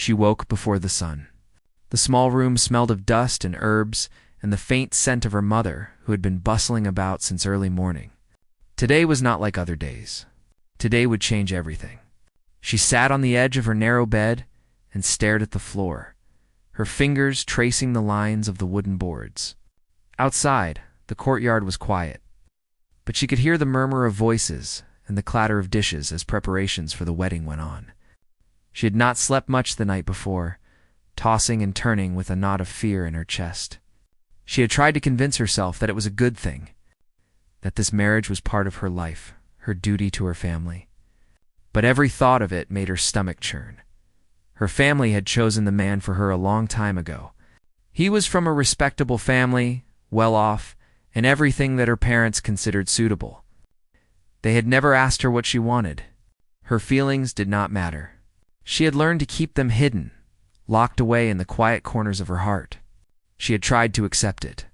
She woke before the sun. The small room smelled of dust and herbs and the faint scent of her mother, who had been bustling about since early morning. Today was not like other days. Today would change everything. She sat on the edge of her narrow bed and stared at the floor, her fingers tracing the lines of the wooden boards. Outside, the courtyard was quiet, but she could hear the murmur of voices and the clatter of dishes as preparations for the wedding went on. She had not slept much the night before, tossing and turning with a knot of fear in her chest. She had tried to convince herself that it was a good thing, that this marriage was part of her life, her duty to her family. But every thought of it made her stomach churn. Her family had chosen the man for her a long time ago. He was from a respectable family, well off, and everything that her parents considered suitable. They had never asked her what she wanted. Her feelings did not matter. She had learned to keep them hidden, locked away in the quiet corners of her heart. She had tried to accept it,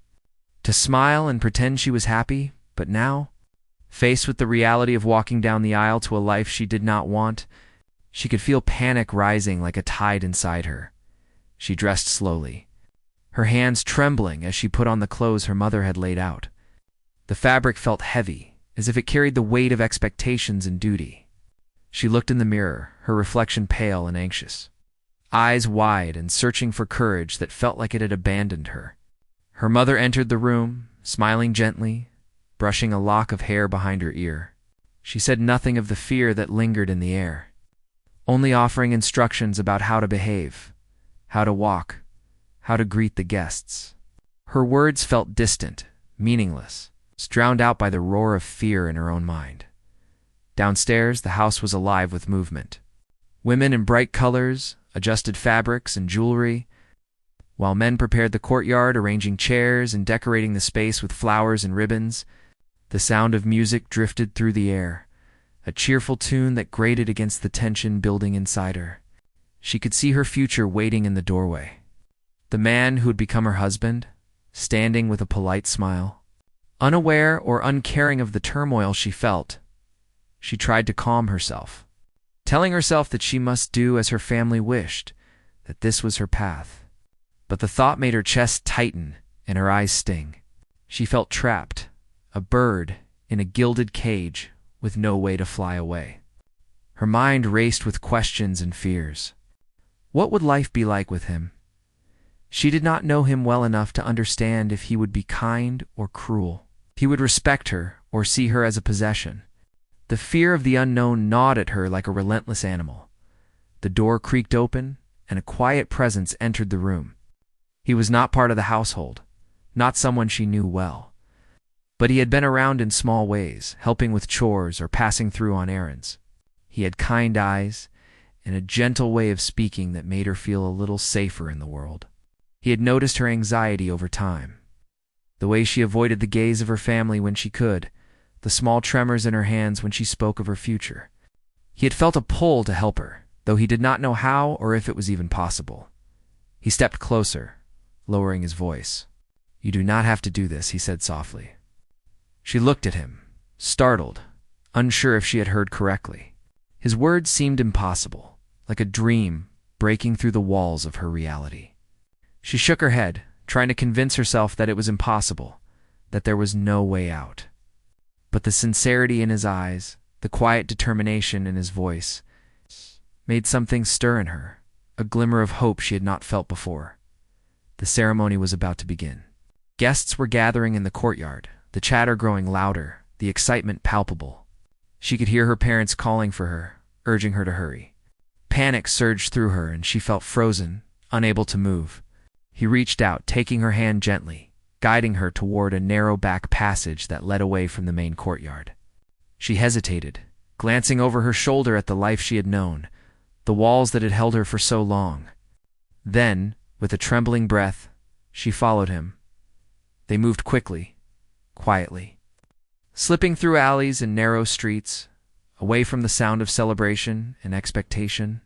to smile and pretend she was happy, but now, faced with the reality of walking down the aisle to a life she did not want, she could feel panic rising like a tide inside her. She dressed slowly, her hands trembling as she put on the clothes her mother had laid out. The fabric felt heavy, as if it carried the weight of expectations and duty. She looked in the mirror, her reflection pale and anxious, eyes wide and searching for courage that felt like it had abandoned her. Her mother entered the room, smiling gently, brushing a lock of hair behind her ear. She said nothing of the fear that lingered in the air, only offering instructions about how to behave, how to walk, how to greet the guests. Her words felt distant, meaningless, drowned out by the roar of fear in her own mind. Downstairs, the house was alive with movement. Women in bright colors adjusted fabrics and jewelry, while men prepared the courtyard, arranging chairs and decorating the space with flowers and ribbons. The sound of music drifted through the air, a cheerful tune that grated against the tension building inside her. She could see her future waiting in the doorway. The man who would become her husband, standing with a polite smile. Unaware or uncaring of the turmoil she felt, she tried to calm herself, telling herself that she must do as her family wished, that this was her path. But the thought made her chest tighten and her eyes sting. She felt trapped, a bird in a gilded cage with no way to fly away. Her mind raced with questions and fears. What would life be like with him? She did not know him well enough to understand if he would be kind or cruel. If he would respect her or see her as a possession. The fear of the unknown gnawed at her like a relentless animal. The door creaked open, and a quiet presence entered the room. He was not part of the household, not someone she knew well. But he had been around in small ways, helping with chores or passing through on errands. He had kind eyes and a gentle way of speaking that made her feel a little safer in the world. He had noticed her anxiety over time, the way she avoided the gaze of her family when she could, the small tremors in her hands when she spoke of her future. He had felt a pull to help her, though he did not know how or if it was even possible. He stepped closer, lowering his voice. "You do not have to do this," he said softly. She looked at him, startled, unsure if she had heard correctly. His words seemed impossible, like a dream breaking through the walls of her reality. She shook her head, trying to convince herself that it was impossible, that there was no way out. But the sincerity in his eyes, the quiet determination in his voice, made something stir in her, a glimmer of hope she had not felt before. The ceremony was about to begin. Guests were gathering in the courtyard, the chatter growing louder, the excitement palpable. She could hear her parents calling for her, urging her to hurry. Panic surged through her and she felt frozen, unable to move. He reached out, taking her hand gently, guiding her toward a narrow back passage that led away from the main courtyard. She hesitated, glancing over her shoulder at the life she had known, the walls that had held her for so long. Then, with a trembling breath, she followed him. They moved quickly, quietly, slipping through alleys and narrow streets, away from the sound of celebration and expectation.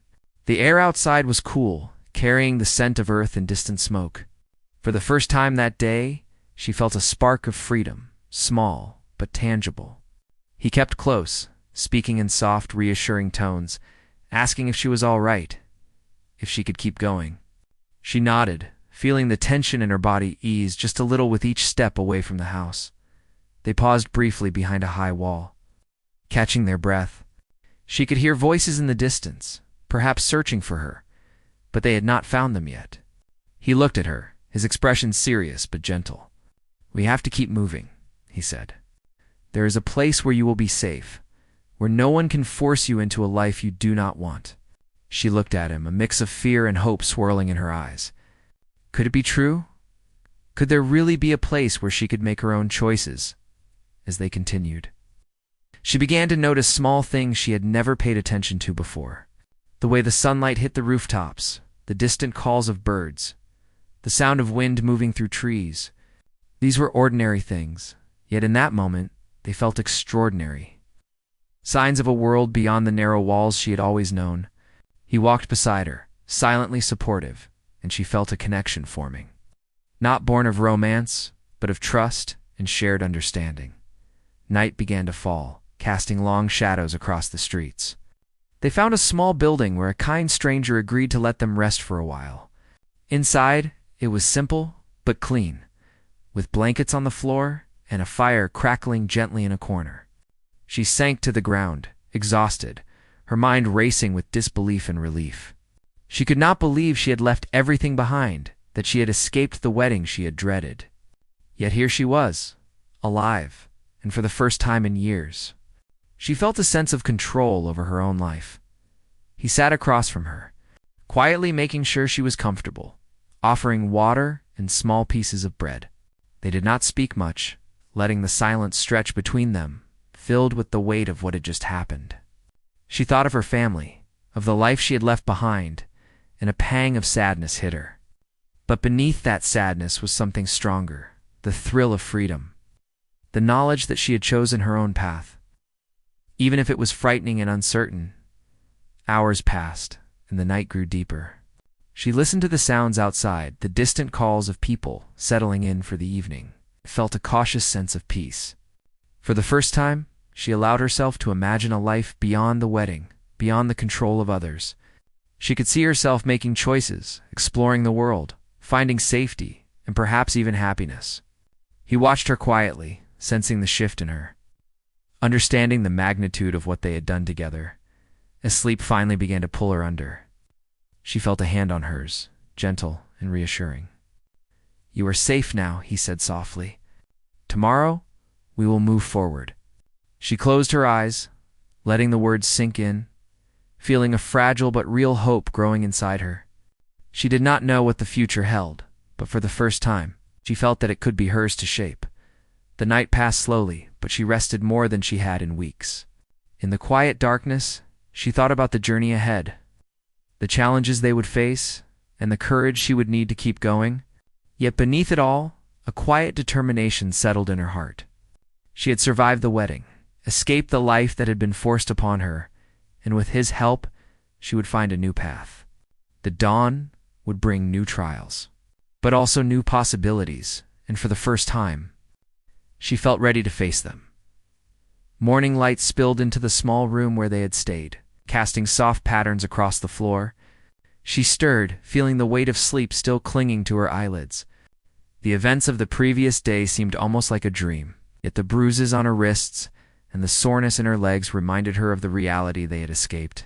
The air outside was cool, carrying the scent of earth and distant smoke. For the first time that day, she felt a spark of freedom, small but tangible. He kept close, speaking in soft, reassuring tones, asking if she was all right. if she could keep going. She nodded, feeling the tension in her body ease just a little with each step away from the house. They paused briefly behind a high wall. Catching their breath, she could hear voices in the distance, perhaps searching for her, but they had not found them yet. He looked at her, his expression serious but gentle. "We have to keep moving," he said. "There is a place where you will be safe, where no one can force you into a life you do not want." She looked at him, a mix of fear and hope swirling in her eyes. Could it be true? Could there really be a place where she could make her own choices? As they continued, she began to notice small things she had never paid attention to before. The way the sunlight hit the rooftops, the distant calls of birds, the sound of wind moving through trees. These were ordinary things, yet in that moment they felt extraordinary. Signs of a world beyond the narrow walls she had always known. He walked beside her, silently supportive, and she felt a connection forming. Not born of romance, but of trust and shared understanding. Night began to fall, casting long shadows across the streets. They found a small building where a kind stranger agreed to let them rest for a while. Inside, it was simple but clean, with blankets on the floor and a fire crackling gently in a corner. She sank to the ground, exhausted, her mind racing with disbelief and relief. She could not believe she had left everything behind, that she had escaped the wedding she had dreaded. Yet here she was, alive, and for the first time in years. She felt a sense of control over her own life. He sat across from her, quietly making sure she was comfortable, offering water and small pieces of bread. They did not speak much, letting the silence stretch between them, filled with the weight of what had just happened. She thought of her family, of the life she had left behind, and a pang of sadness hit her. But beneath that sadness was something stronger, the thrill of freedom, the knowledge that she had chosen her own path. Even if it was frightening and uncertain, hours passed, and the night grew deeper. She listened to the sounds outside, the distant calls of people settling in for the evening, felt a cautious sense of peace. For the first time, she allowed herself to imagine a life beyond the wedding, beyond the control of others. She could see herself making choices, exploring the world, finding safety, and perhaps even happiness. He watched her quietly, sensing the shift in her, understanding the magnitude of what they had done together, as sleep finally began to pull her under. She felt a hand on hers, gentle and reassuring. "You are safe now," he said softly. "Tomorrow, we will move forward." She closed her eyes, letting the words sink in, feeling a fragile but real hope growing inside her. She did not know what the future held, but for the first time, she felt that it could be hers to shape. The night passed slowly, but she rested more than she had in weeks. In the quiet darkness, she thought about the journey ahead, the challenges they would face, and the courage she would need to keep going. Yet beneath it all, a quiet determination settled in her heart. She had survived the wedding, escaped the life that had been forced upon her, and with his help, she would find a new path. The dawn would bring new trials, but also new possibilities, and for the first time, she felt ready to face them. Morning light spilled into the small room where they had stayed, casting soft patterns across the floor. She stirred, feeling the weight of sleep still clinging to her eyelids. The events of the previous day seemed almost like a dream, yet the bruises on her wrists and the soreness in her legs reminded her of the reality they had escaped.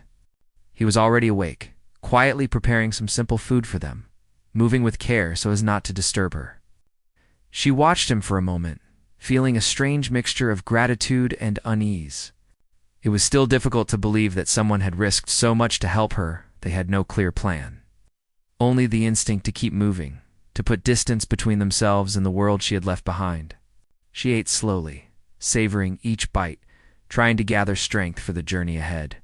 He was already awake, quietly preparing some simple food for them, moving with care so as not to disturb her. She watched him for a moment, feeling a strange mixture of gratitude and unease. It was still difficult to believe that someone had risked so much to help her. They had no clear plan, only the instinct to keep moving, to put distance between themselves and the world she had left behind. She ate slowly, savoring each bite, trying to gather strength for the journey ahead.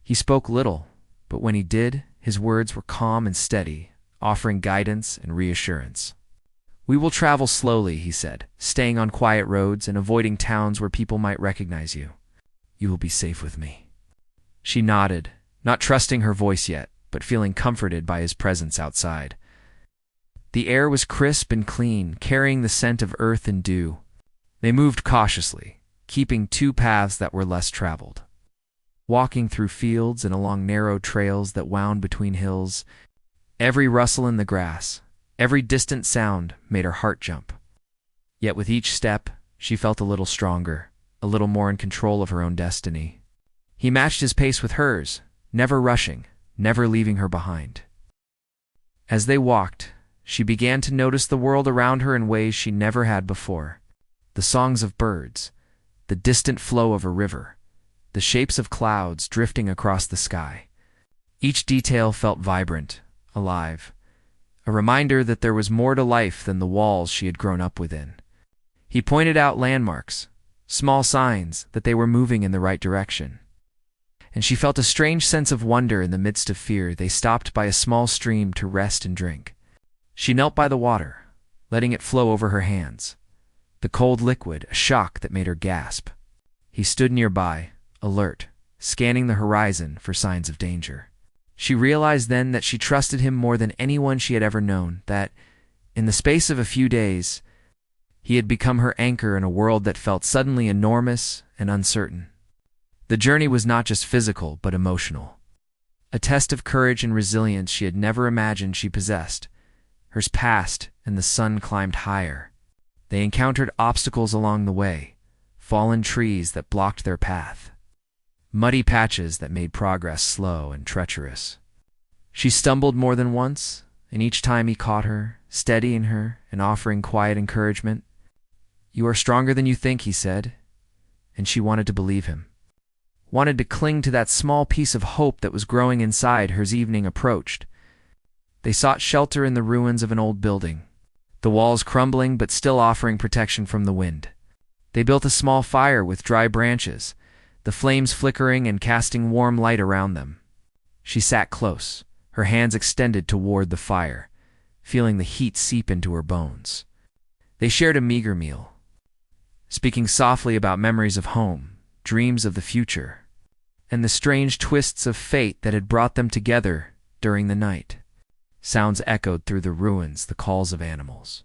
He spoke little, but when he did, his words were calm and steady, offering guidance and reassurance. "We will travel slowly," he said, "staying on quiet roads and avoiding towns where people might recognize you. You will be safe with me." She nodded, not trusting her voice yet, but feeling comforted by his presence outside. The air was crisp and clean, carrying the scent of earth and dew. They moved cautiously, keeping two paths that were less traveled. walking through fields and along narrow trails that wound between hills. Every rustle in the grass, every distant sound made her heart jump. Yet with each step, she felt a little stronger, a little more in control of her own destiny. He matched his pace with hers, never rushing, never leaving her behind. As they walked, she began to notice the world around her in ways she never had before. The songs of birds, the distant flow of a river, the shapes of clouds drifting across the sky. Each detail felt vibrant, alive, a reminder that there was more to life than the walls she had grown up within. He pointed out landmarks, small signs that they were moving in the right direction. And she felt a strange sense of wonder in the midst of fear. They stopped by a small stream to rest and drink. She knelt by the water, letting it flow over her hands. The cold liquid, a shock that made her gasp. He stood nearby, alert, scanning the horizon for signs of danger. She realized then that she trusted him more than anyone she had ever known, that, in the space of a few days, he had become her anchor in a world that felt suddenly enormous and uncertain. The journey was not just physical, but emotional. A test of courage and resilience she had never imagined she possessed. Hers passed, and the sun climbed higher. They encountered obstacles along the way, fallen trees that blocked their path, muddy patches that made progress slow and treacherous. She stumbled more than once, and each time he caught her, steadying her and offering quiet encouragement. "You are stronger than you think," he said, and she wanted to believe him. Wanted to cling to that small piece of hope that was growing inside her as evening approached. They sought shelter in the ruins of an old building, the walls crumbling but still offering protection from the wind. They built a small fire with dry branches, the flames flickering and casting warm light around them. She sat close, her hands extended toward the fire, feeling the heat seep into her bones. They shared a meager meal, speaking softly about memories of home, dreams of the future, and the strange twists of fate that had brought them together during the night. Sounds echoed through the ruins, the calls of animals,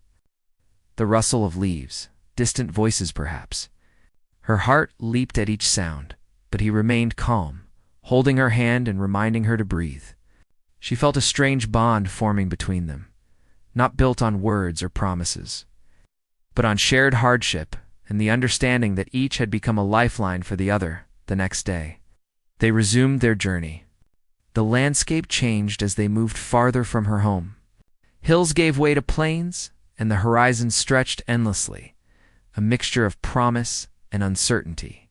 the rustle of leaves, distant voices perhaps. Her heart leaped at each sound, but he remained calm, holding her hand and reminding her to breathe. She felt a strange bond forming between them, not built on words or promises, but on shared hardship and the understanding that each had become a lifeline for the other. The next day, they resumed their journey. The landscape changed as they moved farther from her home. Hills gave way to plains, and the horizon stretched endlessly, a mixture of promise and uncertainty.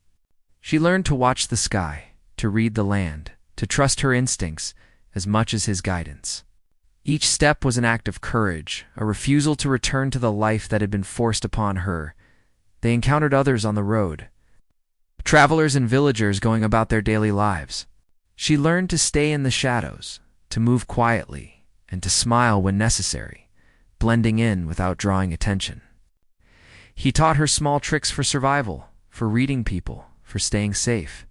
She learned to watch the sky, to read the land, to trust her instincts as much as his guidance. Each step was an act of courage, a refusal to return to the life that had been forced upon her. They encountered others on the road, travelers and villagers going about their daily lives. She learned to stay in the shadows, to move quietly, and to smile when necessary, blending in without drawing attention. He taught her small tricks for survival, for reading people, for staying safe.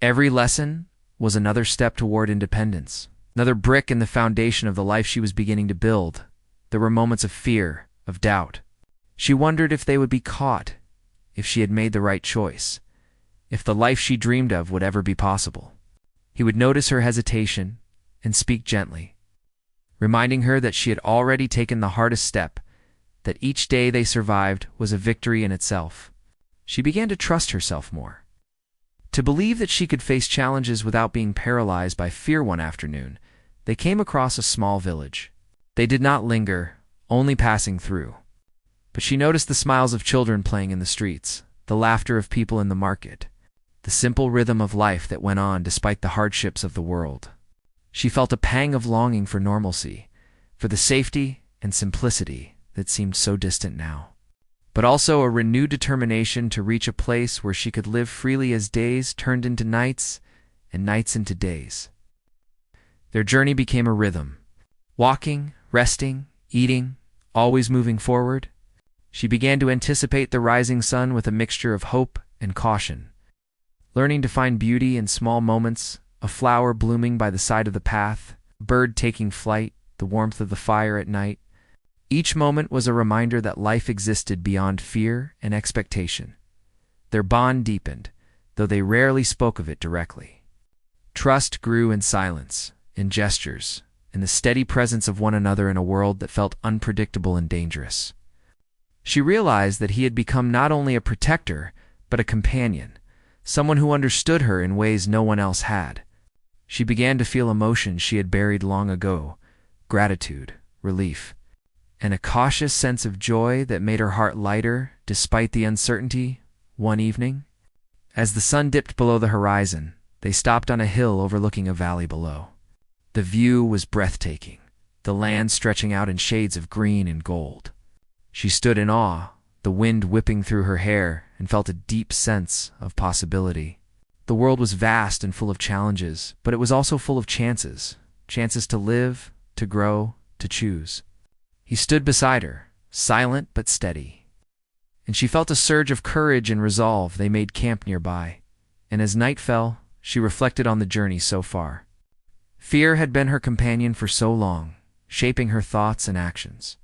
Every lesson was another step toward independence, another brick in the foundation of the life she was beginning to build. There were moments of fear, of doubt. She wondered if they would be caught, if she had made the right choice, if the life she dreamed of would ever be possible. He would notice her hesitation and speak gently, reminding her that she had already taken the hardest step, that each day they survived was a victory in itself. She began to trust herself more, to believe that she could face challenges without being paralyzed by fear. One afternoon, they came across a small village. They did not linger, only passing through. But she noticed the smiles of children playing in the streets, the laughter of people in the market, the simple rhythm of life that went on despite the hardships of the world. She felt a pang of longing for normalcy, for the safety and simplicity that seemed so distant now, but also a renewed determination to reach a place where she could live freely as days turned into nights and nights into days. Their journey became a rhythm, walking, resting, eating, always moving forward. She began to anticipate the rising sun with a mixture of hope and caution, learning to find beauty in small moments, a flower blooming by the side of the path, a bird taking flight, the warmth of the fire at night. Each moment was a reminder that life existed beyond fear and expectation. Their bond deepened, though they rarely spoke of it directly. Trust grew in silence, in gestures, in the steady presence of one another in a world that felt unpredictable and dangerous. She realized that he had become not only a protector, but a companion, someone who understood her in ways no one else had. She began to feel emotions she had buried long ago: gratitude, relief, and a cautious sense of joy that made her heart lighter despite the uncertainty. One evening, as the sun dipped below the horizon, they stopped on a hill overlooking a valley below. The view was breathtaking, the land stretching out in shades of green and gold. She stood in awe, the wind whipping through her hair, and felt a deep sense of possibility. The world was vast and full of challenges, but it was also full of chances. Chances to live, to grow, to choose. He stood beside her, silent but steady. And she felt a surge of courage and resolve. They made camp nearby. And as night fell, she reflected on the journey so far. Fear had been her companion for so long, shaping her thoughts and actions.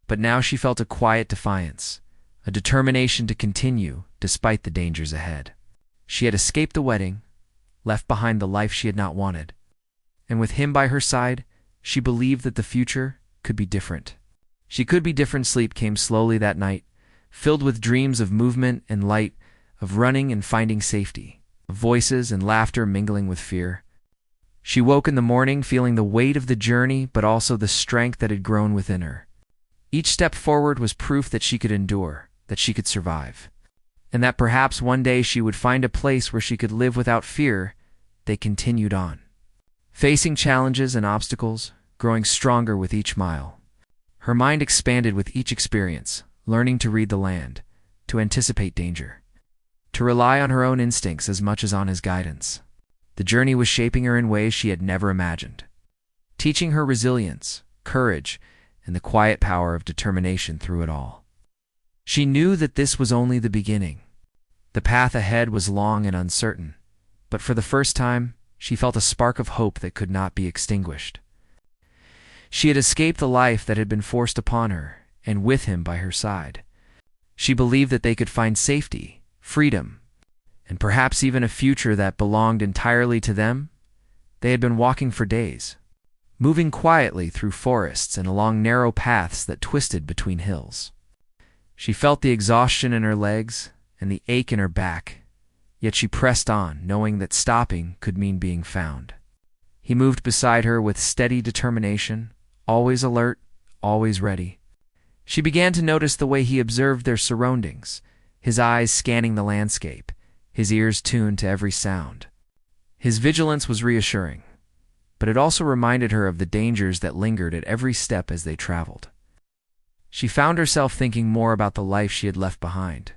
But now she felt a quiet defiance, a determination to continue despite the dangers ahead. She had escaped the wedding, left behind the life she had not wanted, and with him by her side, she believed that the future could be different. She could be different. Sleep came slowly that night, filled with dreams of movement and light, of running and finding safety, of voices and laughter mingling with fear. She woke in the morning feeling the weight of the journey, but also the strength that had grown within her. Each step forward was proof that she could endure, that she could survive, and that perhaps one day she would find a place where she could live without fear. They continued on, facing challenges and obstacles, growing stronger with each mile. Her mind expanded with each experience, learning to read the land, to anticipate danger, to rely on her own instincts as much as on his guidance. The journey was shaping her in ways she had never imagined, teaching her resilience, courage, and the quiet power of determination through it all. She knew that this was only the beginning. The path ahead was long and uncertain, but for the first time, she felt a spark of hope that could not be extinguished. She had escaped the life that had been forced upon her, and with him by her side, she believed that they could find safety, freedom, and perhaps even a future that belonged entirely to them. They had been walking for days, moving quietly through forests and along narrow paths that twisted between hills. She felt the exhaustion in her legs and the ache in her back, yet she pressed on, knowing that stopping could mean being found. He moved beside her with steady determination, always alert, always ready. She began to notice the way he observed their surroundings, his eyes scanning the landscape, his ears tuned to every sound. His vigilance was reassuring, but it also reminded her of the dangers that lingered at every step as they traveled. She found herself thinking more about the life she had left behind.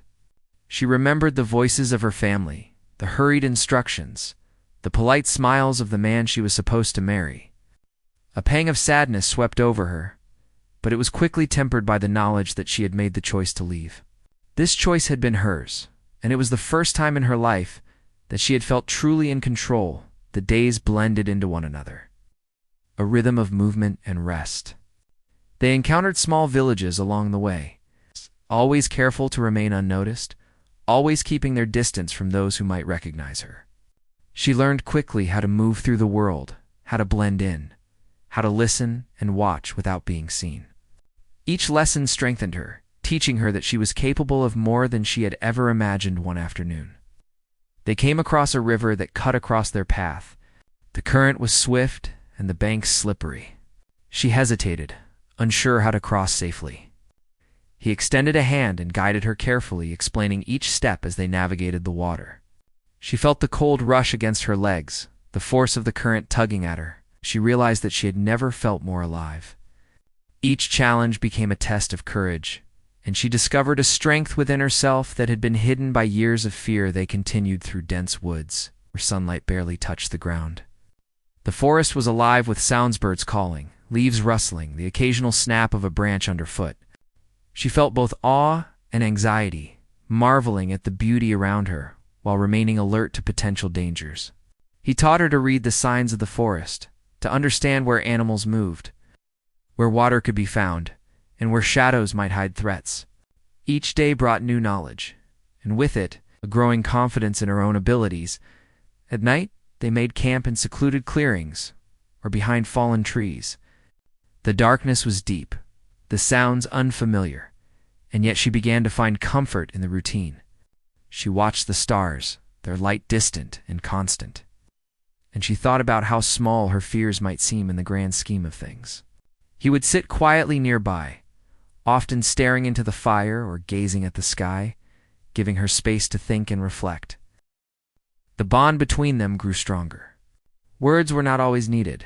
She remembered the voices of her family, the hurried instructions, the polite smiles of the man she was supposed to marry. A pang of sadness swept over her, but it was quickly tempered by the knowledge that she had made the choice to leave. This choice had been hers, and it was the first time in her life that she had felt truly in control. The days blended into one another, a rhythm of movement and rest. They encountered small villages along the way, always careful to remain unnoticed, always keeping their distance from those who might recognize her. She learned quickly how to move through the world, how to blend in, how to listen and watch without being seen. Each lesson strengthened her, teaching her that she was capable of more than she had ever imagined. One afternoon, they came across a river that cut across their path. The current was swift and the banks slippery. She hesitated, unsure how to cross safely. He extended a hand and guided her carefully, explaining each step as they navigated the water. She felt the cold rush against her legs, the force of the current tugging at her. She realized that she had never felt more alive. Each challenge became a test of courage, and she discovered a strength within herself that had been hidden by years of fear. They continued through dense woods, where sunlight barely touched the ground. The forest was alive with sounds: birds calling, leaves rustling, the occasional snap of a branch underfoot. She felt both awe and anxiety, marveling at the beauty around her, while remaining alert to potential dangers. He taught her to read the signs of the forest, to understand where animals moved, where water could be found, and where shadows might hide threats. Each day brought new knowledge, and with it, a growing confidence in her own abilities. At night, they made camp in secluded clearings or behind fallen trees. The darkness was deep, the sounds unfamiliar, and yet she began to find comfort in the routine. She watched the stars, their light distant and constant, and she thought about how small her fears might seem in the grand scheme of things. He would sit quietly nearby, often staring into the fire or gazing at the sky, giving her space to think and reflect. The bond between them grew stronger. Words were not always needed.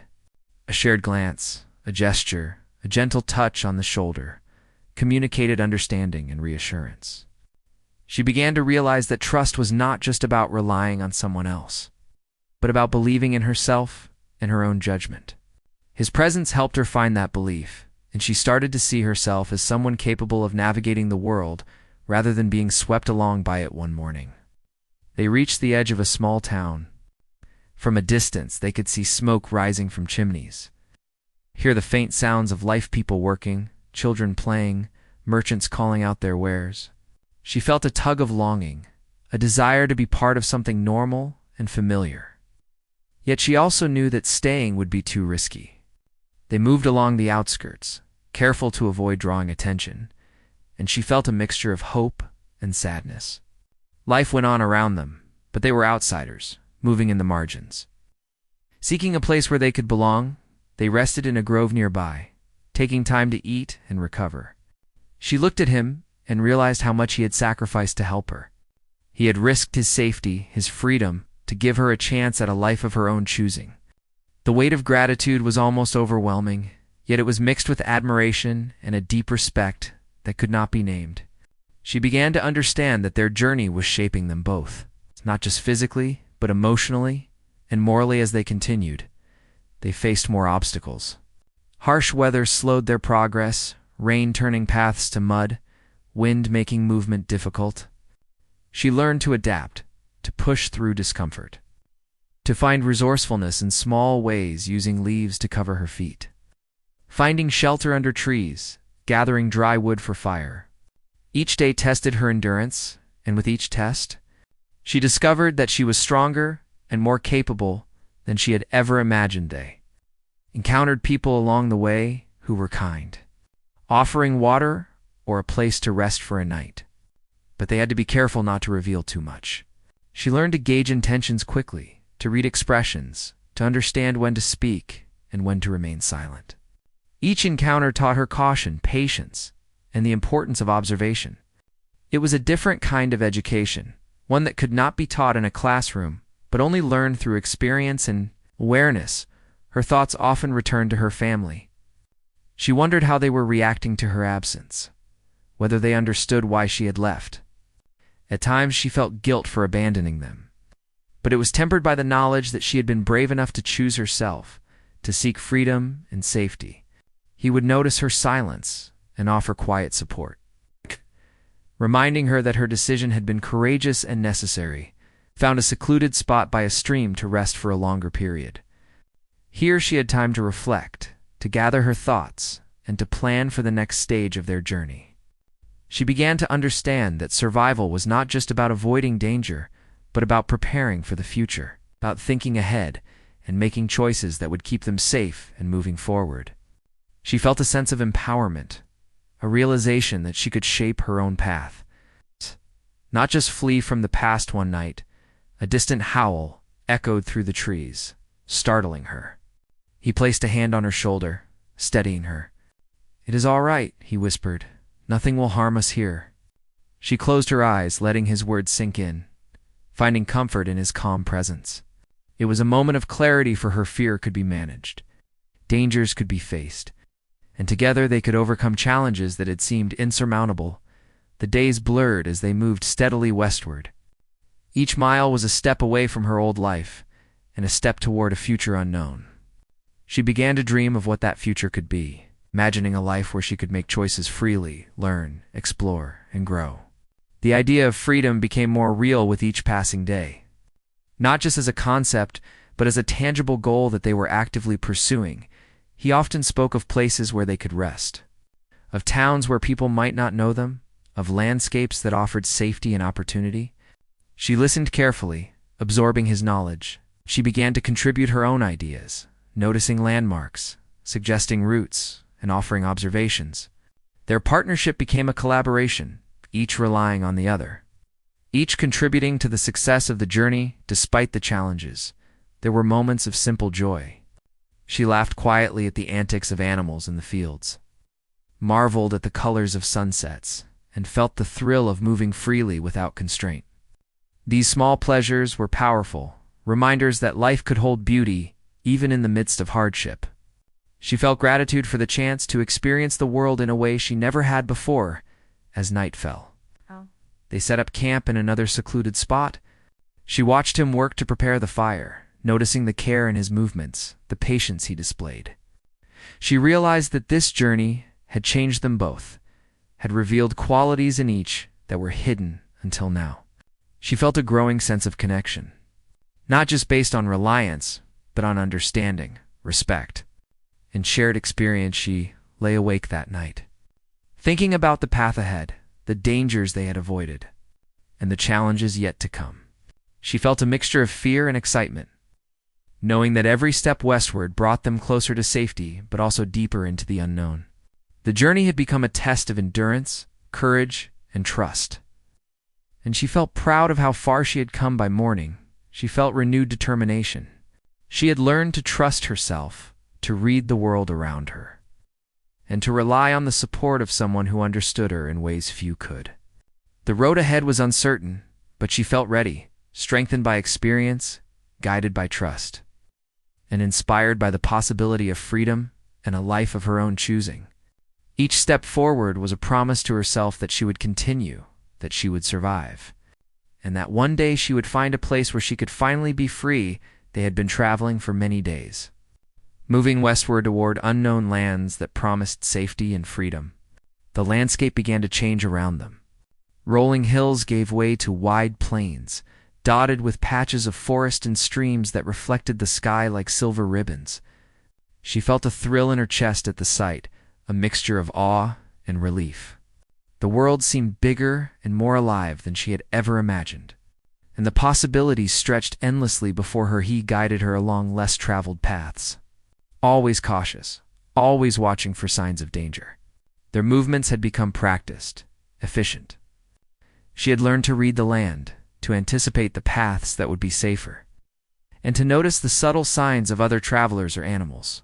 A shared glance, a gesture, a gentle touch on the shoulder communicated understanding and reassurance. She began to realize that trust was not just about relying on someone else, but about believing in herself and her own judgment. His presence helped her find that belief, and she started to see herself as someone capable of navigating the world rather than being swept along by it one morning. They reached the edge of a small town. From a distance, they could see smoke rising from chimneys, hear the faint sounds of life people working, children playing, merchants calling out their wares. She felt a tug of longing, a desire to be part of something normal and familiar. Yet she also knew that staying would be too risky. They moved along the outskirts, careful to avoid drawing attention, and she felt a mixture of hope and sadness. Life went on around them, but they were outsiders, moving in the margins. Seeking a place where they could belong, they rested in a grove nearby, taking time to eat and recover. She looked at him and realized how much he had sacrificed to help her. He had risked his safety, his freedom, to give her a chance at a life of her own choosing. The weight of gratitude was almost overwhelming, yet it was mixed with admiration and a deep respect that could not be named. She began to understand that their journey was shaping them both, not just physically, but emotionally and morally. As they continued, they faced more obstacles. Harsh weather slowed their progress, rain turning paths to mud, wind making movement difficult. She learned to adapt, to push through discomfort, to find resourcefulness in small ways, using leaves to cover her feet, finding shelter under trees, gathering dry wood for fire. Each day tested her endurance, and with each test, she discovered that she was stronger and more capable than she had ever imagined. They encountered people along the way who were kind, offering water or a place to rest for a night, but they had to be careful not to reveal too much. She learned to gauge intentions quickly, to read expressions, to understand when to speak and when to remain silent. Each encounter taught her caution, patience, and the importance of observation. It was a different kind of education, one that could not be taught in a classroom, but only learned through experience and awareness. Her thoughts often returned to her family. She wondered how they were reacting to her absence, whether they understood why she had left. At times she felt guilt for abandoning them, but it was tempered by the knowledge that she had been brave enough to choose herself, to seek freedom and safety. He would notice her silence and offer quiet support, reminding her that her decision had been courageous and necessary. Found a secluded spot by a stream to rest for a longer period. Here she had time to reflect, to gather her thoughts, and to plan for the next stage of their journey. She began to understand that survival was not just about avoiding danger, but about preparing for the future, about thinking ahead and making choices that would keep them safe and moving forward. She felt a sense of empowerment, a realization that she could shape her own path, not just flee from the past. One night, a distant howl echoed through the trees, startling her. He placed a hand on her shoulder, steadying her. "It is all right," he whispered. "Nothing will harm us here." She closed her eyes, letting his words sink in, finding comfort in his calm presence. It was a moment of clarity, for her fear could be managed. Dangers could be faced, and together they could overcome challenges that had seemed insurmountable. The days blurred as they moved steadily westward. Each mile was a step away from her old life, and a step toward a future unknown. She began to dream of what that future could be, imagining a life where she could make choices freely, learn, explore, and grow. The idea of freedom became more real with each passing day, not just as a concept, but as a tangible goal that they were actively pursuing. He often spoke of places where they could rest, of towns where people might not know them, of landscapes that offered safety and opportunity. She listened carefully, absorbing his knowledge, She began to contribute her own ideas, noticing landmarks, suggesting routes, and offering observations. Their partnership became a collaboration, each relying on the other, each contributing to the success of the journey despite the challenges. There were moments of simple joy. She laughed quietly at the antics of animals in the fields, marveled at the colors of sunsets, and felt the thrill of moving freely without constraint. These small pleasures were powerful, reminders that life could hold beauty even in the midst of hardship. She felt gratitude for the chance to experience the world in a way she never had before. As night fell, they set up camp in another secluded spot. She watched him work to prepare the fire, noticing the care in his movements, the patience he displayed. She realized that this journey had changed them both, had revealed qualities in each that were hidden until now. She felt a growing sense of connection, not just based on reliance, but on understanding, respect, and shared experience. She lay awake that night, thinking about the path ahead, the dangers they had avoided, and the challenges yet to come. She felt a mixture of fear and excitement, knowing that every step westward brought them closer to safety, but also deeper into the unknown. The journey had become a test of endurance, courage, and trust. And she felt proud of how far she had come by morning. She felt renewed determination. She had learned to trust herself, to read the world around her, and to rely on the support of someone who understood her in ways few could. The road ahead was uncertain, but she felt ready, strengthened by experience, guided by trust, and inspired by the possibility of freedom and a life of her own choosing. Each step forward was a promise to herself that she would continue, that she would survive, and that one day she would find a place where she could finally be free. They had been traveling for many days, moving westward toward unknown lands that promised safety and freedom. The landscape began to change around them. Rolling hills gave way to wide plains, dotted with patches of forest and streams that reflected the sky like silver ribbons. She felt a thrill in her chest at the sight, a mixture of awe and relief. The world seemed bigger and more alive than she had ever imagined, and the possibilities stretched endlessly before her. He guided her along less traveled paths, always cautious, always watching for signs of danger. Their movements had become practiced, efficient. She had learned to read the land, to anticipate the paths that would be safer, and to notice the subtle signs of other travelers or animals.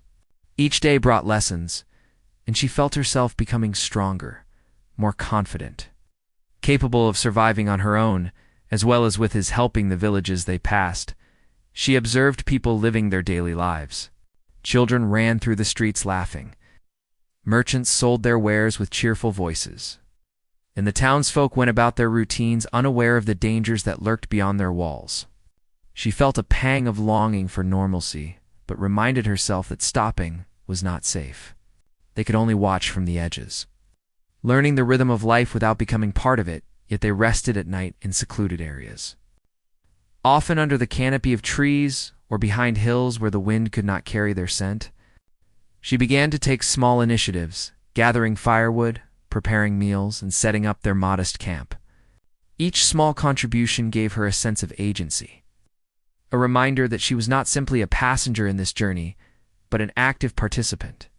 Each day brought lessons, and she felt herself becoming stronger, more confident, capable of surviving on her own, as well as with his helping the villages they passed. She observed people living their daily lives. Children ran through the streets laughing. Merchants sold their wares with cheerful voices, and the townsfolk went about their routines unaware of the dangers that lurked beyond their walls. She felt a pang of longing for normalcy, but reminded herself that stopping was not safe. They could only watch from the edges, learning the rhythm of life without becoming part of it, yet they rested at night in secluded areas, often under the canopy of trees or behind hills where the wind could not carry their scent. She began to take small initiatives, gathering firewood, preparing meals, and setting up their modest camp. Each small contribution gave her a sense of agency, a reminder that she was not simply a passenger in this journey, but an active participant.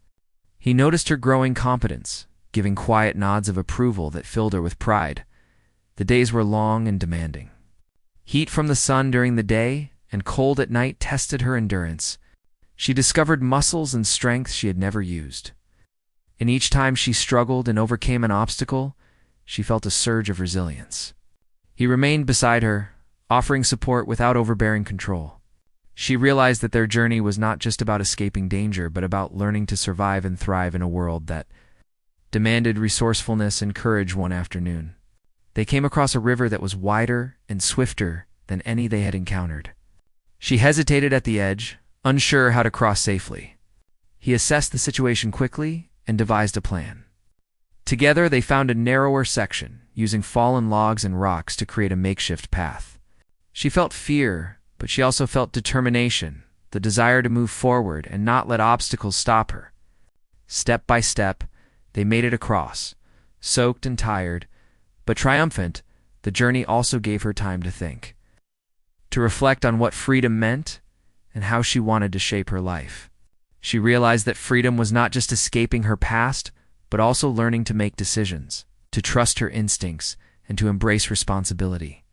He noticed her growing competence, giving quiet nods of approval that filled her with pride. The days were long and demanding. Heat from the sun during the day and cold at night tested her endurance. She discovered muscles and strength she had never used, and each time she struggled and overcame an obstacle, she felt a surge of resilience. He remained beside her, offering support without overbearing control. She realized that their journey was not just about escaping danger, but about learning to survive and thrive in a world that demanded resourcefulness and courage. One afternoon, they came across a river that was wider and swifter than any they had encountered. She hesitated at the edge, unsure how to cross safely. He assessed the situation quickly and devised a plan. Together they found a narrower section, using fallen logs and rocks to create a makeshift path. She felt fear, but she also felt determination, the desire to move forward and not let obstacles stop her. Step by step, they made it across, soaked and tired, but triumphant. The journey also gave her time to think, to reflect on what freedom meant and how she wanted to shape her life. She realized that freedom was not just escaping her past, but also learning to make decisions, to trust her instincts, and to embrace responsibility.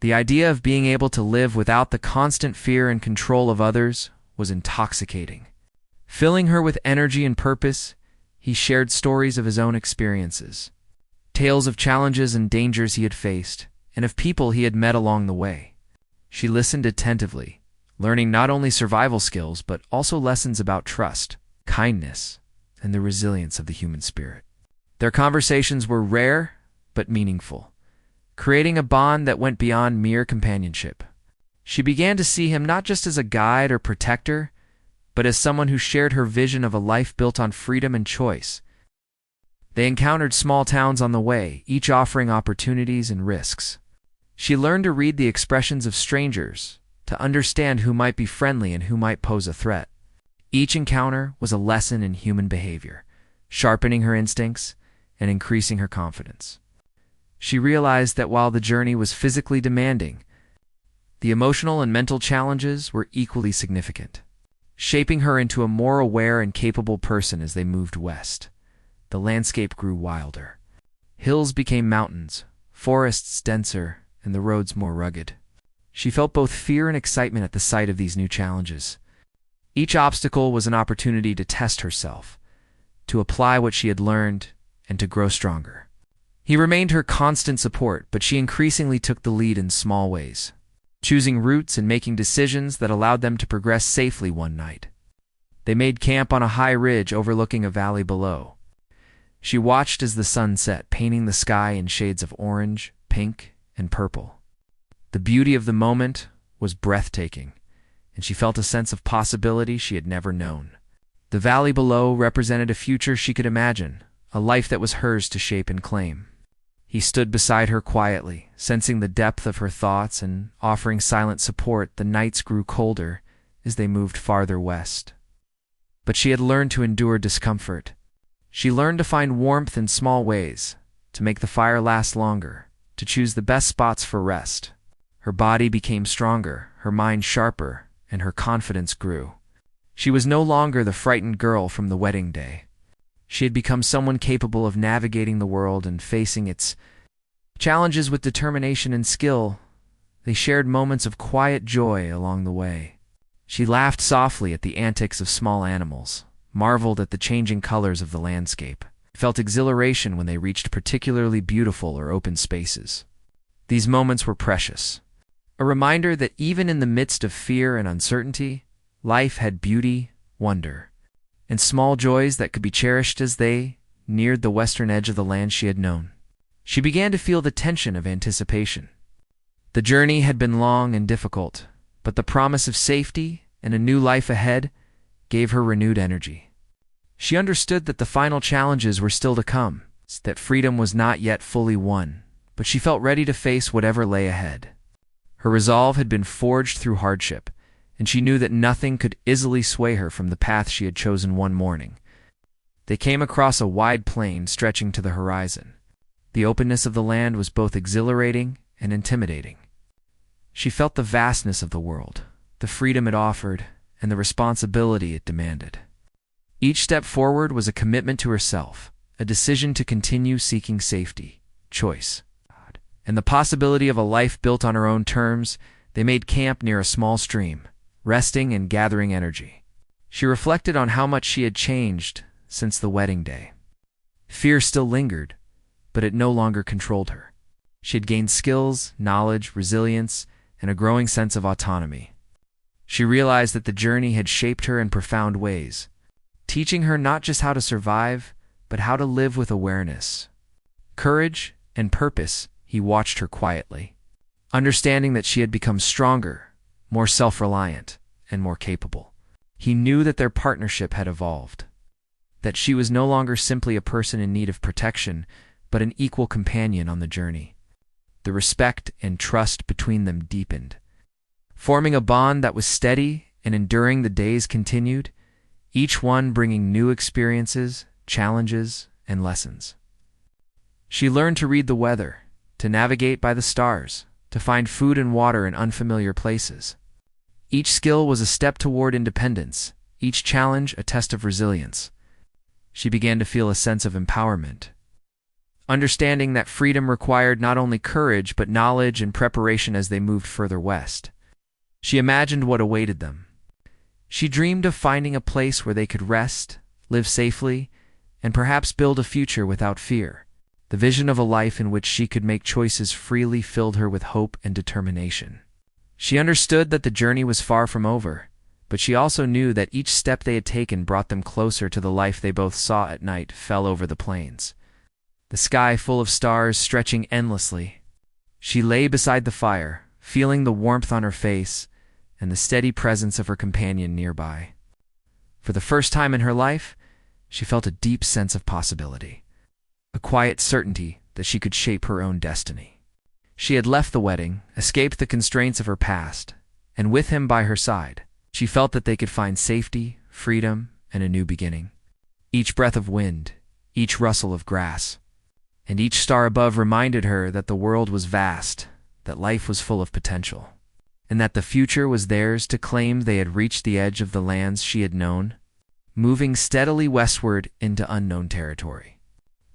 The idea of being able to live without the constant fear and control of others was intoxicating. Filling her with energy and purpose, he shared stories of his own experiences, tales of challenges and dangers he had faced, and of people he had met along the way. She listened attentively, learning not only survival skills but also lessons about trust, kindness, and the resilience of the human spirit. Their conversations were rare but meaningful, creating a bond that went beyond mere companionship. She began to see him not just as a guide or protector, but as someone who shared her vision of a life built on freedom and choice. They encountered small towns on the way, each offering opportunities and risks. She learned to read the expressions of strangers, to understand who might be friendly and who might pose a threat. Each encounter was a lesson in human behavior, sharpening her instincts and increasing her confidence. She realized that while the journey was physically demanding, the emotional and mental challenges were equally significant, shaping her into a more aware and capable person as they moved west. The landscape grew wilder. Hills became mountains, forests denser, and the roads more rugged. She felt both fear and excitement at the sight of these new challenges. Each obstacle was an opportunity to test herself, to apply what she had learned, and to grow stronger. He remained her constant support, but she increasingly took the lead in small ways, choosing routes and making decisions that allowed them to progress safely one night. They made camp on a high ridge overlooking a valley below. She watched as the sun set, painting the sky in shades of orange, pink, and purple. The beauty of the moment was breathtaking, and she felt a sense of possibility she had never known. The valley below represented a future she could imagine, a life that was hers to shape and claim. He stood beside her quietly, sensing the depth of her thoughts and offering silent support. The nights grew colder as they moved farther west. But she had learned to endure discomfort. She learned to find warmth in small ways, to make the fire last longer, to choose the best spots for rest. Her body became stronger, her mind sharper, and her confidence grew. She was no longer the frightened girl from the wedding day. She had become someone capable of navigating the world and facing its challenges with determination and skill. They shared moments of quiet joy along the way. She laughed softly at the antics of small animals, marveled at the changing colors of the landscape, felt exhilaration when they reached particularly beautiful or open spaces. These moments were precious, a reminder that even in the midst of fear and uncertainty, life had beauty, wonder, and small joys that could be cherished. As they neared the western edge of the land she had known, she began to feel the tension of anticipation. The journey had been long and difficult, but the promise of safety and a new life ahead gave her renewed energy. She understood that the final challenges were still to come, that freedom was not yet fully won, but she felt ready to face whatever lay ahead. Her resolve had been forged through hardship, and she knew that nothing could easily sway her from the path she had chosen one morning. They came across a wide plain stretching to the horizon. The openness of the land was both exhilarating and intimidating. She felt the vastness of the world, the freedom it offered, and the responsibility it demanded. Each step forward was a commitment to herself, a decision to continue seeking safety, choice, and the possibility of a life built on her own terms. They made camp near a small stream, resting and gathering energy. She reflected on how much she had changed since the wedding day. Fear still lingered, but it no longer controlled her. She had gained skills, knowledge, resilience, and a growing sense of autonomy. She realized that the journey had shaped her in profound ways, teaching her not just how to survive, but how to live with awareness, courage, and purpose. He watched her quietly, understanding that she had become stronger, more self-reliant, and more capable. He knew that their partnership had evolved, that she was no longer simply a person in need of protection, but an equal companion on the journey. The respect and trust between them deepened, forming a bond that was steady and enduring. The days continued, each one bringing new experiences, challenges, and lessons. She learned to read the weather, to navigate by the stars, to find food and water in unfamiliar places. Each skill was a step toward independence, each challenge a test of resilience. She began to feel a sense of empowerment, understanding that freedom required not only courage but knowledge and preparation as they moved further west. She imagined what awaited them. She dreamed of finding a place where they could rest, live safely, and perhaps build a future without fear. The vision of a life in which she could make choices freely filled her with hope and determination. She understood that the journey was far from over, but she also knew that each step they had taken brought them closer to the life they both saw at night fell over the plains. The sky full of stars stretching endlessly. She lay beside the fire, feeling the warmth on her face and the steady presence of her companion nearby. For the first time in her life, she felt a deep sense of possibility, a quiet certainty that she could shape her own destiny. She had left the wedding, escaped the constraints of her past, and with him by her side, she felt that they could find safety, freedom, and a new beginning. Each breath of wind, each rustle of grass, and each star above reminded her that the world was vast, that life was full of potential, and that the future was theirs to claim. They had reached the edge of the lands she had known, moving steadily westward into unknown territory.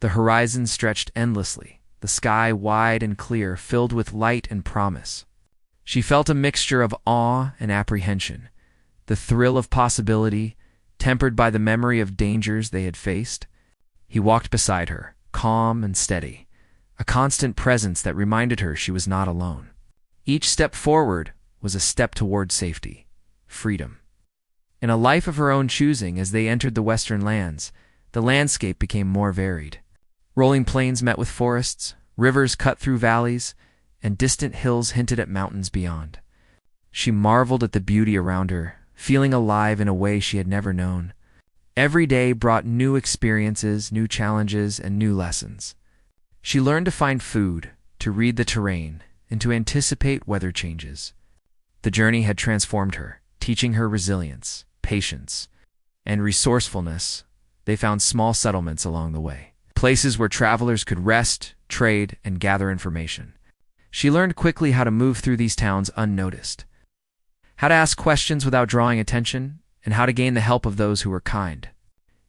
The horizon stretched endlessly, the sky wide and clear, filled with light and promise. She felt a mixture of awe and apprehension, the thrill of possibility, tempered by the memory of dangers they had faced. He walked beside her, calm and steady, a constant presence that reminded her she was not alone. Each step forward was a step toward safety, freedom. In a life of her own choosing, as they entered the western lands, the landscape became more varied. Rolling plains met with forests, rivers cut through valleys, and distant hills hinted at mountains beyond. She marveled at the beauty around her, feeling alive in a way she had never known. Every day brought new experiences, new challenges, and new lessons. She learned to find food, to read the terrain, and to anticipate weather changes. The journey had transformed her, teaching her resilience, patience, and resourcefulness. They found small settlements along the way, places where travelers could rest, trade, and gather information. She learned quickly how to move through these towns unnoticed, how to ask questions without drawing attention, and how to gain the help of those who were kind.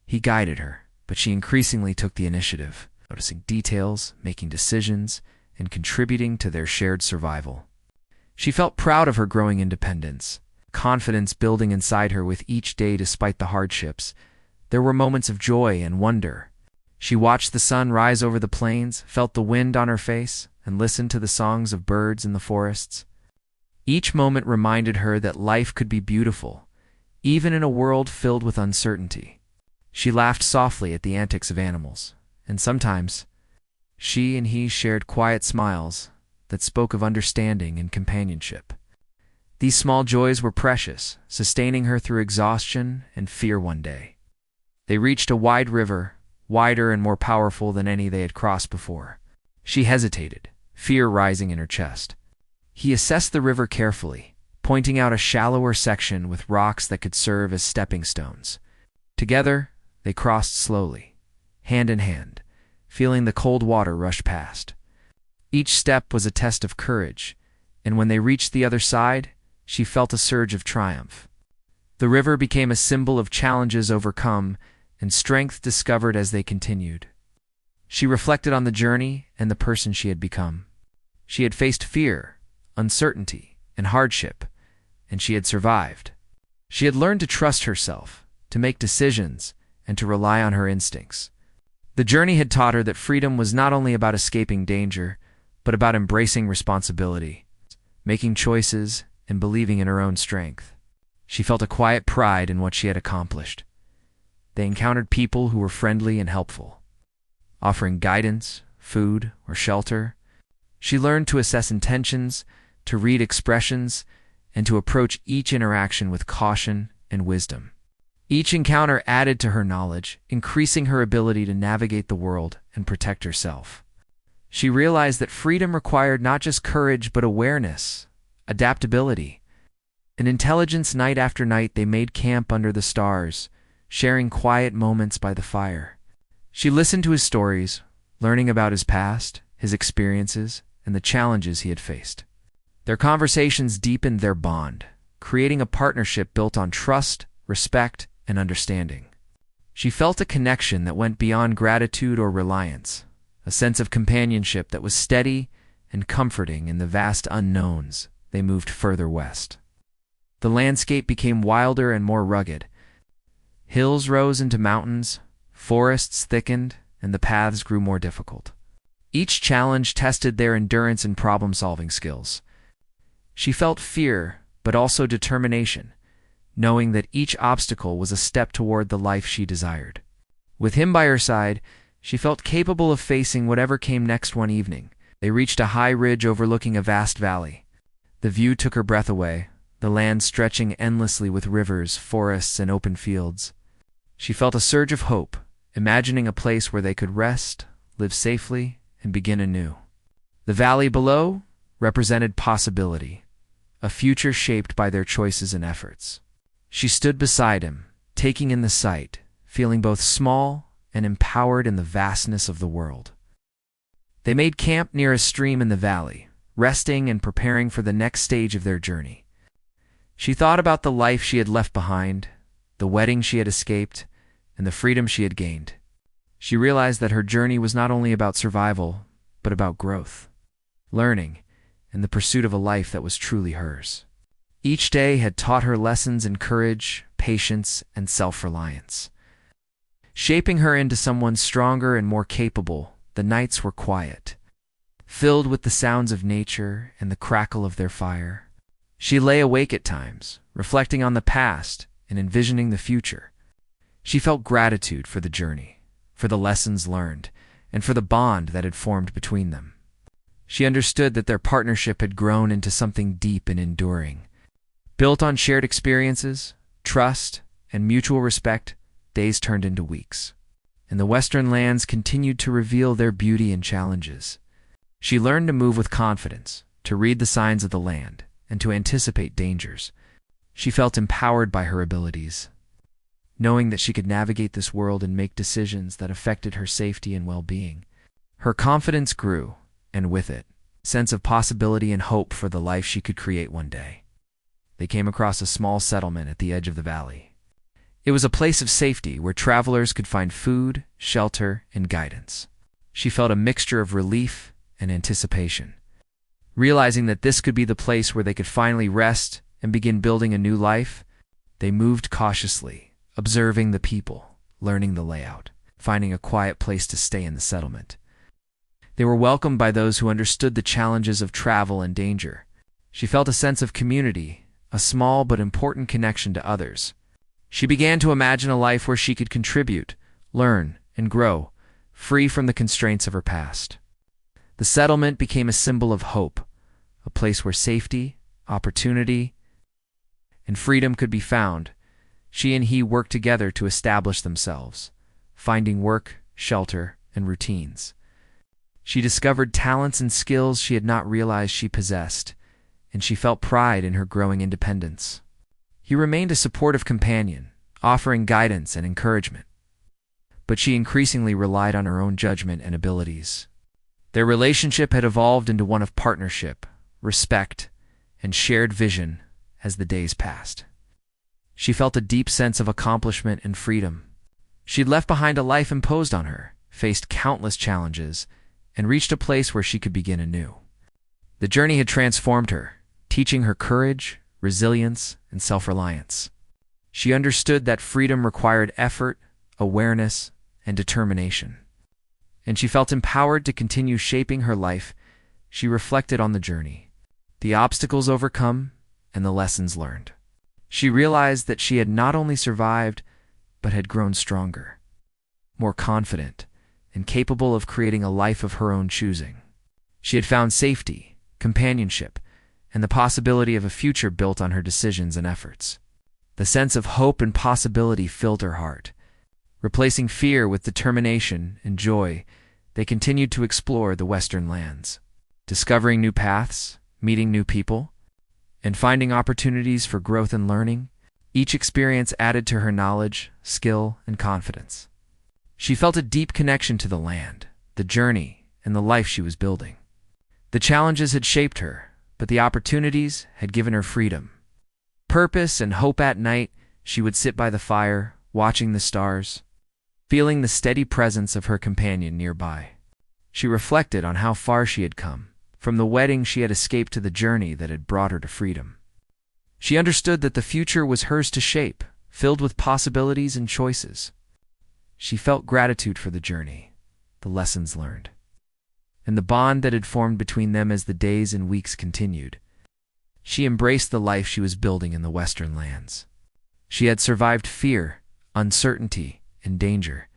He guided her, but she increasingly took the initiative, noticing details, making decisions, and contributing to their shared survival. She felt proud of her growing independence, confidence building inside her with each day despite the hardships. There were moments of joy and wonder. She watched the sun rise over the plains, felt the wind on her face, and listened to the songs of birds in the forests. Each moment reminded her that life could be beautiful, even in a world filled with uncertainty. She laughed softly at the antics of animals, and sometimes she and he shared quiet smiles that spoke of understanding and companionship. These small joys were precious, sustaining her through exhaustion and fear. One day, they reached a wide river, wider and more powerful than any they had crossed before. She hesitated, fear rising in her chest. He assessed the river carefully, pointing out a shallower section with rocks that could serve as stepping stones. Together, they crossed slowly, hand in hand, feeling the cold water rush past. Each step was a test of courage, and when they reached the other side, she felt a surge of triumph. The river became a symbol of challenges overcome and strength discovered as they continued. She reflected on the journey and the person she had become. She had faced fear, uncertainty, and hardship, and she had survived. She had learned to trust herself, to make decisions, and to rely on her instincts. The journey had taught her that freedom was not only about escaping danger, but about embracing responsibility, making choices, and believing in her own strength. She felt a quiet pride in what she had accomplished. They encountered people who were friendly and helpful, offering guidance, food, or shelter. She learned to assess intentions, to read expressions, and to approach each interaction with caution and wisdom. Each encounter added to her knowledge, increasing her ability to navigate the world and protect herself. She realized that freedom required not just courage but awareness, adaptability, and intelligence. Night after night they made camp under the stars, sharing quiet moments by the fire. She listened to his stories, learning about his past, his experiences, and the challenges he had faced. Their conversations deepened their bond, creating a partnership built on trust, respect, and understanding. She felt a connection that went beyond gratitude or reliance, a sense of companionship that was steady and comforting in the vast unknowns. They moved further west. The landscape became wilder and more rugged. Hills rose into mountains, forests thickened, and the paths grew more difficult. Each challenge tested their endurance and problem-solving skills. She felt fear, but also determination, knowing that each obstacle was a step toward the life she desired. With him by her side, she felt capable of facing whatever came next. One evening, they reached a high ridge overlooking a vast valley. The view took her breath away, the land stretching endlessly with rivers, forests, and open fields. She felt a surge of hope, imagining a place where they could rest, live safely, and begin anew. The valley below represented possibility, a future shaped by their choices and efforts. She stood beside him, taking in the sight, feeling both small and empowered in the vastness of the world. They made camp near a stream in the valley, resting and preparing for the next stage of their journey. She thought about the life she had left behind, the wedding she had escaped, and the freedom she had gained. She realized that her journey was not only about survival, but about growth, learning, and the pursuit of a life that was truly hers. Each day had taught her lessons in courage, patience, and self-reliance. Shaping her into someone stronger and more capable, the nights were quiet, filled with the sounds of nature and the crackle of their fire. She lay awake at times, reflecting on the past and envisioning the future. She felt gratitude for the journey, for the lessons learned, and for the bond that had formed between them. She understood that their partnership had grown into something deep and enduring. Built on shared experiences, trust, and mutual respect, days turned into weeks, and the western lands continued to reveal their beauty and challenges. She learned to move with confidence, to read the signs of the land, and to anticipate dangers. She felt empowered by her abilities, knowing that she could navigate this world and make decisions that affected her safety and well-being. Her confidence grew, and with it, a sense of possibility and hope for the life she could create one day. They came across a small settlement at the edge of the valley. It was a place of safety where travelers could find food, shelter, and guidance. She felt a mixture of relief and anticipation, realizing that this could be the place where they could finally rest and begin building a new life. They moved cautiously, observing the people, learning the layout, finding a quiet place to stay in the settlement. They were welcomed by those who understood the challenges of travel and danger. She felt a sense of community, a small but important connection to others. She began to imagine a life where she could contribute, learn, and grow, free from the constraints of her past. The settlement became a symbol of hope, a place where safety, opportunity, and freedom could be found. She and he worked together to establish themselves, finding work, shelter, and routines. She discovered talents and skills she had not realized she possessed, and she felt pride in her growing independence. He remained a supportive companion, offering guidance and encouragement, but she increasingly relied on her own judgment and abilities. Their relationship had evolved into one of partnership, respect, and shared vision as the days passed. She felt a deep sense of accomplishment and freedom. She'd left behind a life imposed on her, faced countless challenges, and reached a place where she could begin anew. The journey had transformed her, teaching her courage, resilience, and self-reliance. She understood that freedom required effort, awareness, and determination, and she felt empowered to continue shaping her life. She reflected on the journey, the obstacles overcome, and the lessons learned. She realized that she had not only survived, but had grown stronger, more confident, and capable of creating a life of her own choosing. She had found safety, companionship, and the possibility of a future built on her decisions and efforts. The sense of hope and possibility filled her heart. Replacing fear with determination and joy, they continued to explore the western lands, discovering new paths, meeting new people, and finding opportunities for growth and learning. Each experience added to her knowledge, skill, and confidence. She felt a deep connection to the land, the journey, and the life she was building. The challenges had shaped her, but the opportunities had given her freedom, purpose and hope. At night, she would sit by the fire, watching the stars, feeling the steady presence of her companion nearby. She reflected on how far she had come. From the wedding she had escaped to the journey that had brought her to freedom. She understood that the future was hers to shape, filled with possibilities and choices. She felt gratitude for the journey, the lessons learned, and the bond that had formed between them as the days and weeks continued. She embraced the life she was building in the Western lands. She had survived fear, uncertainty, and danger,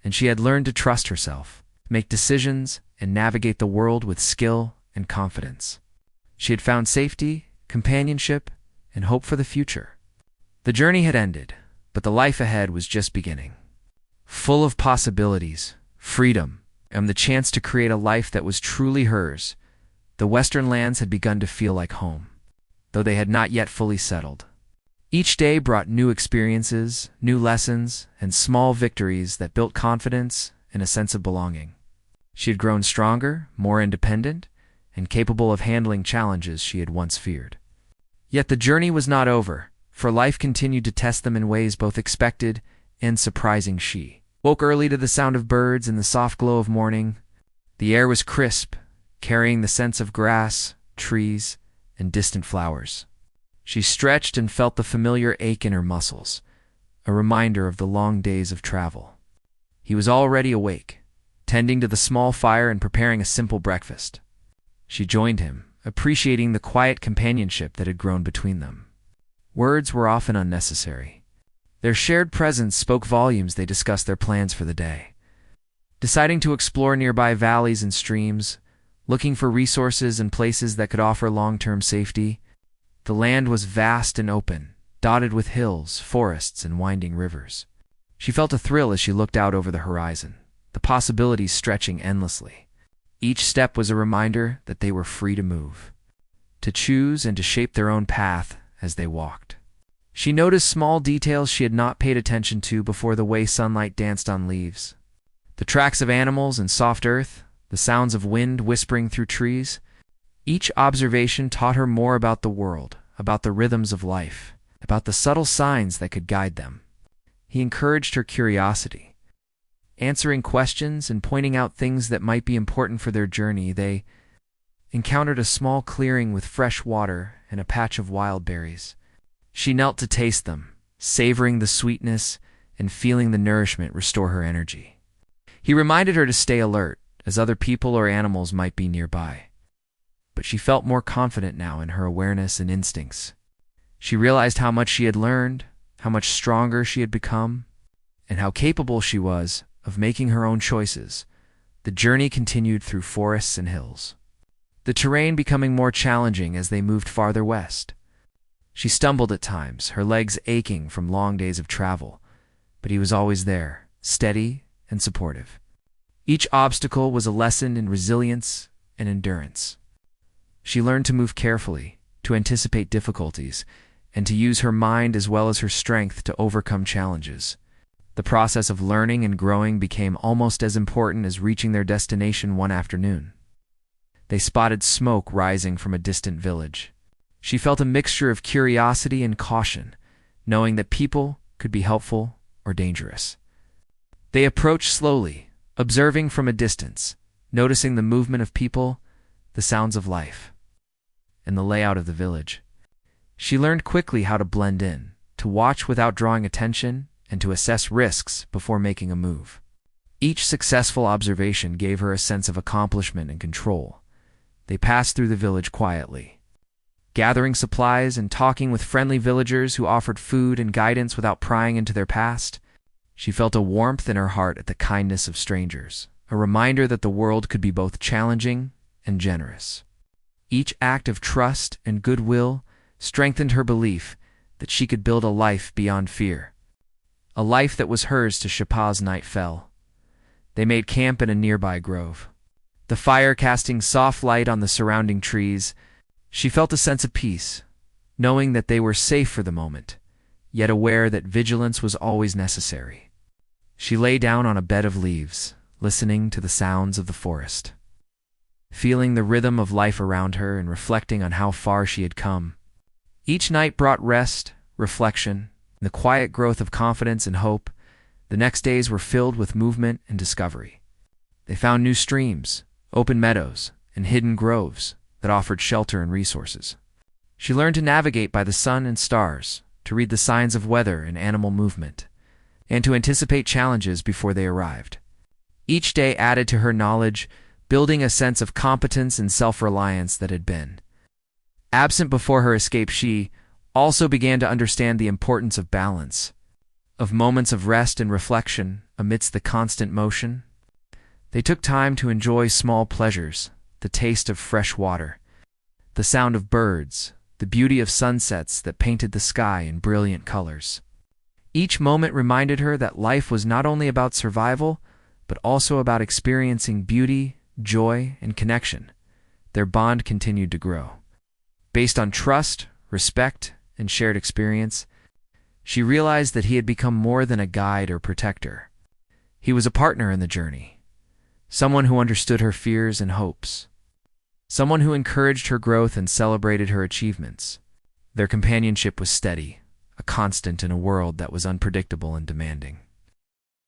and she had learned to trust herself, make decisions, and navigate the world with skill and confidence. She had found safety, companionship, and hope for the future. The journey had ended, but the life ahead was just beginning. Full of possibilities, freedom, and the chance to create a life that was truly hers, the Western lands had begun to feel like home, though they had not yet fully settled. Each day brought new experiences, new lessons, and small victories that built confidence and a sense of belonging. She had grown stronger, more independent, and capable of handling challenges she had once feared. Yet the journey was not over, for life continued to test them in ways both expected and surprising. She woke early to the sound of birds and the soft glow of morning. The air was crisp, carrying the scents of grass, trees, and distant flowers. She stretched and felt the familiar ache in her muscles, a reminder of the long days of travel. He was already awake, tending to the small fire and preparing a simple breakfast. She joined him, appreciating the quiet companionship that had grown between them. Words were often unnecessary. Their shared presence spoke volumes. They discussed their plans for the day, deciding to explore nearby valleys and streams, looking for resources and places that could offer long-term safety. The land was vast and open, dotted with hills, forests, and winding rivers. She felt a thrill as she looked out over the horizon, the possibilities stretching endlessly. Each step was a reminder that they were free to move, to choose and to shape their own path as they walked. She noticed small details she had not paid attention to before: the way sunlight danced on leaves, the tracks of animals in soft earth, the sounds of wind whispering through trees. Each observation taught her more about the world, about the rhythms of life, about the subtle signs that could guide them. He encouraged her curiosity, answering questions and pointing out things that might be important for their journey. They encountered a small clearing with fresh water and a patch of wild berries. She knelt to taste them, savoring the sweetness and feeling the nourishment restore her energy. He reminded her to stay alert, as other people or animals might be nearby. But she felt more confident now in her awareness and instincts. She realized how much she had learned, how much stronger she had become, and how capable she was of making her own choices. The journey continued through forests and hills, the terrain becoming more challenging as they moved farther west. She stumbled at times, her legs aching from long days of travel, but he was always there, steady and supportive. Each obstacle was a lesson in resilience and endurance. She learned to move carefully, to anticipate difficulties, and to use her mind as well as her strength to overcome challenges. The process of learning and growing became almost as important as reaching their destination one afternoon. They spotted smoke rising from a distant village. She felt a mixture of curiosity and caution, knowing that people could be helpful or dangerous. They approached slowly, observing from a distance, noticing the movement of people, the sounds of life, and the layout of the village. She learned quickly how to blend in, to watch without drawing attention, and to assess risks before making a move. Each successful observation gave her a sense of accomplishment and control. They passed through the village quietly, gathering supplies and talking with friendly villagers who offered food and guidance without prying into their past. She felt a warmth in her heart at the kindness of strangers, a reminder that the world could be both challenging and generous. Each act of trust and goodwill strengthened her belief that she could build a life beyond fear, a life that was hers to shape as night fell. They made camp in a nearby grove, the fire casting soft light on the surrounding trees. She felt a sense of peace, knowing that they were safe for the moment, yet aware that vigilance was always necessary. She lay down on a bed of leaves, listening to the sounds of the forest, feeling the rhythm of life around her and reflecting on how far she had come. Each night brought rest, reflection, and the quiet growth of confidence and hope. The next days were filled with movement and discovery. They found new streams, open meadows, and hidden groves that offered shelter and resources. She learned to navigate by the sun and stars, to read the signs of weather and animal movement, and to anticipate challenges before they arrived. Each day added to her knowledge, building a sense of competence and self-reliance that had been absent before her escape. She also began to understand the importance of balance, of moments of rest and reflection amidst the constant motion. They took time to enjoy small pleasures, the taste of fresh water, the sound of birds, the beauty of sunsets that painted the sky in brilliant colors. Each moment reminded her that life was not only about survival, but also about experiencing beauty, joy, and connection. Their bond continued to grow. Based on trust, respect, and shared experience, she realized that he had become more than a guide or protector. He was a partner in the journey, someone who understood her fears and hopes, someone who encouraged her growth and celebrated her achievements. Their companionship was steady, a constant in a world that was unpredictable and demanding.